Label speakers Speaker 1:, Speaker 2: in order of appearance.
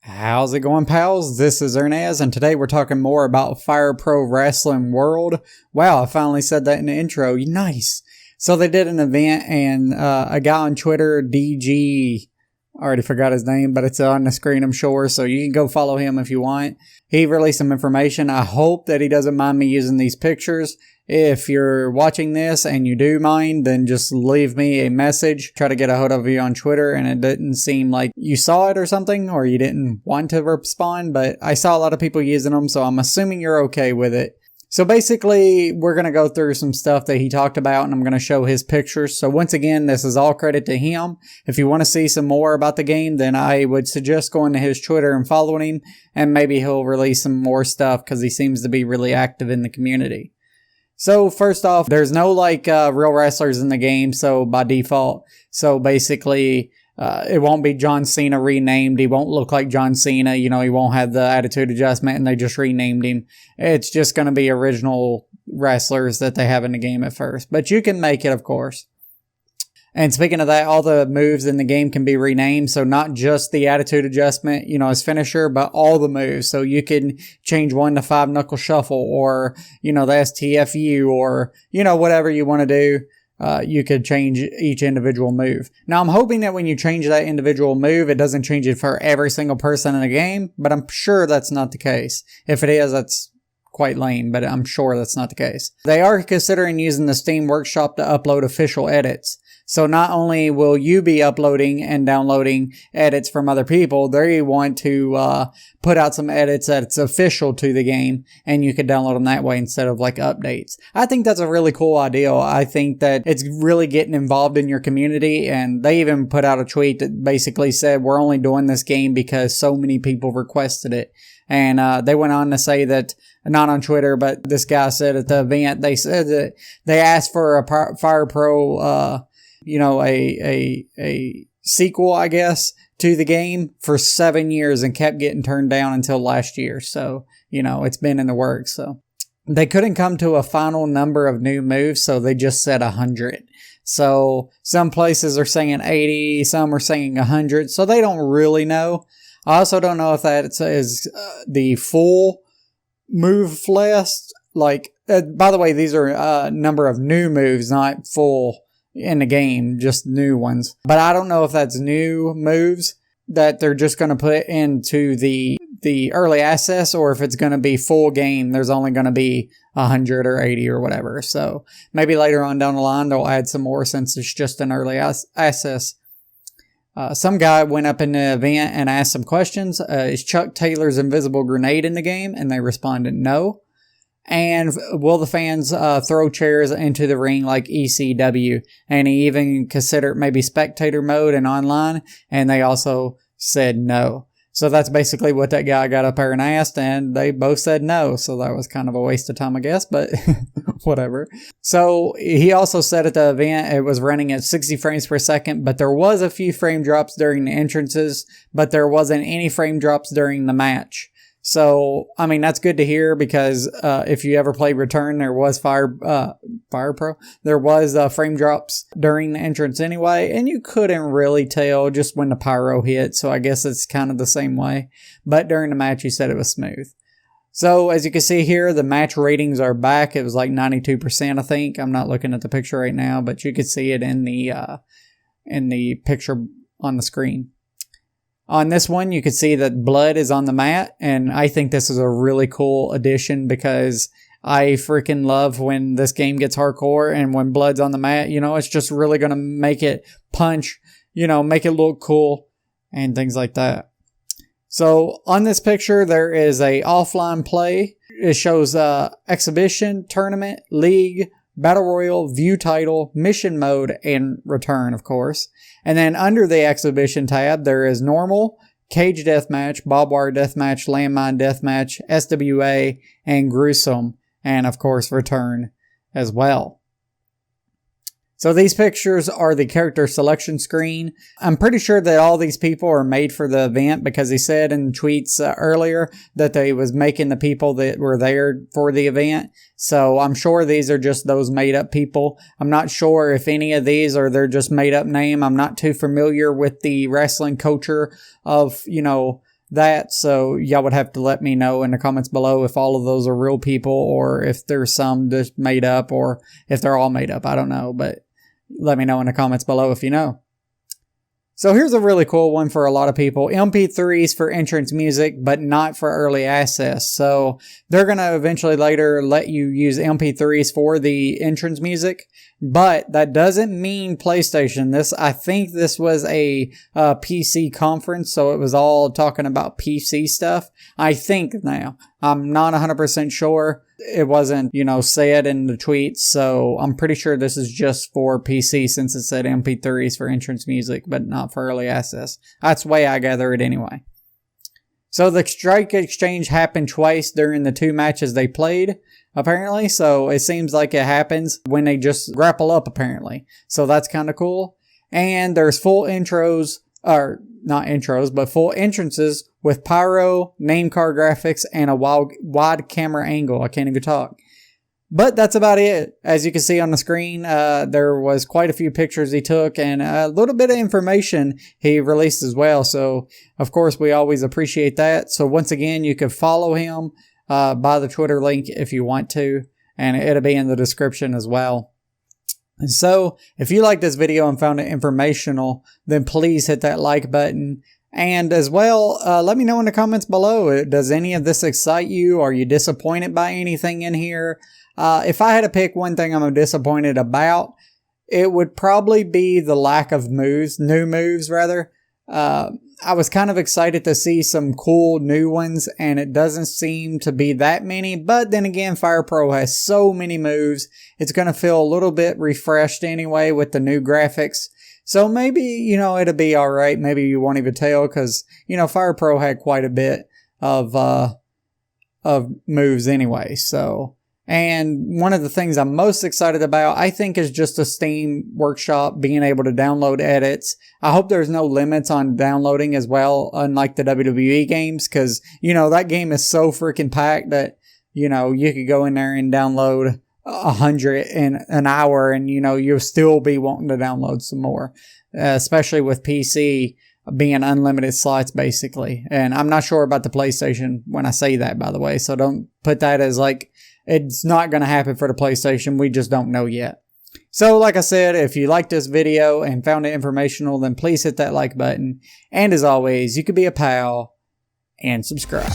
Speaker 1: How's it going, pals? This is Ernest, and today we're talking more about Fire Pro Wrestling World. Wow, I finally said that in the intro. Nice. So they did an event, and a guy on Twitter, DG, I already forgot his name, but it's on the screen, I'm sure, so you can go follow him if you want. He released some information. I hope that he doesn't mind me using these pictures. If you're watching this and you do mind, then just leave me a message. Try to get a hold of you on Twitter, and it didn't seem like you saw it or something, or you didn't want to respond, but I saw a lot of people using them, so I'm assuming you're okay with it. So basically, we're going to go through some stuff that he talked about, and I'm going to show his pictures. So once again, this is all credit to him. If you want to see some more about the game, then I would suggest going to his Twitter and following him, and maybe he'll release some more stuff because he seems to be really active in the community. So first off, there's no real wrestlers in the game, so by default. So basically, it won't be John Cena renamed. He won't look like John Cena. He won't have the attitude adjustment and they just renamed him. It's just going to be original wrestlers that they have in the game at first. But you can make it, of course. And speaking of that, all the moves in the game can be renamed. So not just the attitude adjustment, his finisher, but all the moves. So you can change one to 5-knuckle shuffle or, the STFU or, whatever you want to do. You could change each individual move. Now, I'm hoping that when you change that individual move, it doesn't change it for every single person in the game, but I'm sure that's not the case. If it is, that's quite lame, but I'm sure that's not the case. They are considering using the Steam Workshop to upload official edits. So not only will you be uploading and downloading edits from other people, they want to put out some edits that's official to the game, and you can download them that way instead of updates. I think that's a really cool idea. I think that it's really getting involved in your community, and they even put out a tweet that basically said, we're only doing this game because so many people requested it. And they went on to say that, not on Twitter, but this guy said at the event, they said that they asked for a Fire Pro a sequel, I guess, to the game for 7 years and kept getting turned down until last year. So, it's been in the works. So they couldn't come to a final number of new moves, so they just said 100. So some places are saying 80, some are saying 100, so they don't really know. I also don't know if that is the full move list. By the way, these are a number of new moves, not full in the game, just new ones. But I don't know if that's new moves that they're just going to put into the early access, or if it's going to be full game. There's only going to be 100 or 80 or whatever. So maybe later on down the line, they'll add some more since it's just an early access. Some guy went up in the event and asked some questions. Is Chuck Taylor's invisible grenade in the game? And they responded no. And will the fans throw chairs into the ring like ECW? And he even considered maybe spectator mode and online, and they also said no. So that's basically what that guy got up there and asked, and they both said no. So that was kind of a waste of time, I guess, but whatever. So he also said at the event it was running at 60 frames per second, but there was a few frame drops during the entrances, but there wasn't any frame drops during the match. So, that's good to hear because if you ever played Return, there was Fire Pro. There was frame drops during the entrance anyway, and you couldn't really tell just when the pyro hit, so I guess it's kind of the same way. But during the match, you said it was smooth. So, as you can see here, the match ratings are back. It was 92%, I think. I'm not looking at the picture right now, but you could see it in the picture on the screen. On this one, you can see that blood is on the mat, and I think this is a really cool addition because I freaking love when this game gets hardcore and when blood's on the mat, it's just really going to make it punch, make it look cool and things like that. So on this picture, there is a offline play. It shows exhibition, tournament, league, battle royal, view title, mission mode, and return, of course. And then under the exhibition tab, there is normal, cage deathmatch, barbed wire deathmatch, landmine deathmatch, SWA, and gruesome, and of course return as well. So these pictures are the character selection screen. I'm pretty sure that all these people are made for the event because he said in tweets earlier that they was making the people that were there for the event. So I'm sure these are just those made up people. I'm not sure if any of these are their just made up name. I'm not too familiar with the wrestling culture of, that. So y'all would have to let me know in the comments below if all of those are real people or if there's some just made up or if they're all made up. I don't know, but let me know in the comments below if you know. So here's a really cool one for a lot of people. MP3s for entrance music, but not for early access. So they're going to eventually later let you use MP3s for the entrance music, but that doesn't mean PlayStation. I think this was a PC conference, so it was all talking about PC stuff. I think now. I'm not 100% sure. It wasn't, said in the tweets, so I'm pretty sure this is just for PC since it said MP3s for entrance music, but not for early access. That's the way I gather it anyway. So the strike exchange happened twice during the 2 matches they played, apparently, so it seems like it happens when they just grapple up, apparently. So that's kind of cool. And there's full intros, or not intros, but full entrances with pyro, name card graphics, and a wide camera angle. I can't even talk. But that's about it. As you can see on the screen, there was quite a few pictures he took and a little bit of information he released as well. So, of course, we always appreciate that. So, once again, you can follow him by the Twitter link if you want to, and it'll be in the description as well. And so, if you like this video and found it informational, then please hit that like button. And as well, let me know in the comments below, does any of this excite you? Are you disappointed by anything in here? If I had to pick one thing I'm disappointed about, it would probably be the lack of new moves rather. I was kind of excited to see some cool new ones, and it doesn't seem to be that many. But then again, Fire Pro has so many moves, it's going to feel a little bit refreshed anyway with the new graphics. So maybe, it'll be alright. Maybe you won't even tell because, Fire Pro had quite a bit of moves anyway. So, and one of the things I'm most excited about, I think, is just a Steam Workshop being able to download edits. I hope there's no limits on downloading as well, unlike the WWE games, because, that game is so freaking packed that, you could go in there and download 100 in an hour and, you'll still be wanting to download some more, especially with PC being unlimited slots, basically. And I'm not sure about the PlayStation when I say that, by the way, so don't put that as like, it's not going to happen for the PlayStation. We just don't know yet. So, like I said, if you liked this video and found it informational, then please hit that like button. And as always, you could be a pal and subscribe.